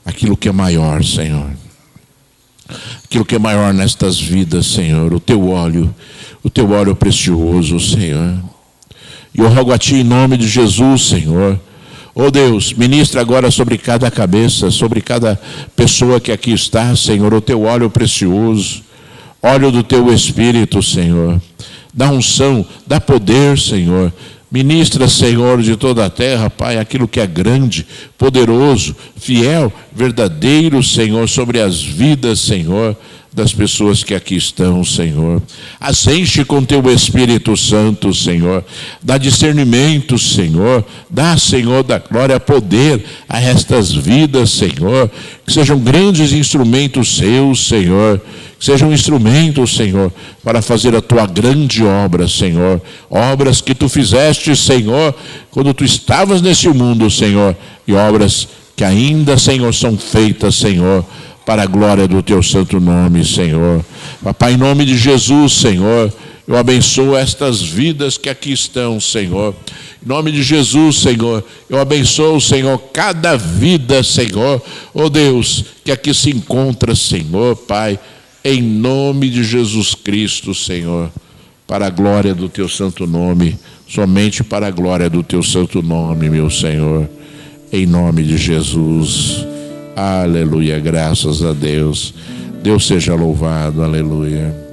aquilo que é maior, Senhor. Aquilo que é maior nestas vidas, Senhor, o Teu óleo precioso, Senhor. E eu rogo a Ti em nome de Jesus, Senhor. Oh Deus, ministra agora sobre cada cabeça, sobre cada pessoa que aqui está, Senhor, o Teu óleo precioso, óleo do Teu Espírito, Senhor. Dá unção, dá poder, Senhor. Ministra, Senhor, de toda a terra, Pai, aquilo que é grande, poderoso, fiel, verdadeiro, Senhor, sobre as vidas, Senhor, das pessoas que aqui estão, Senhor. As enche com Teu Espírito Santo, Senhor. Dá discernimento, Senhor. Dá, Senhor, da glória, poder a estas vidas, Senhor. Que sejam grandes instrumentos Seus, Senhor. Que sejam instrumentos, Senhor, para fazer a Tua grande obra, Senhor. Obras que Tu fizeste, Senhor, quando Tu estavas nesse mundo, Senhor. E obras que ainda, Senhor, são feitas, Senhor, para a glória do Teu santo nome, Senhor. Papai, em nome de Jesus, Senhor, eu abençoo estas vidas que aqui estão, Senhor. Em nome de Jesus, Senhor, eu abençoo, Senhor, cada vida, Senhor. Oh Deus, que aqui se encontra, Senhor, Pai, em nome de Jesus Cristo, Senhor. para a glória do teu santo nome, somente para a glória do teu santo nome, meu Senhor, em nome de Jesus. Aleluia, graças a Deus. Deus seja louvado, aleluia.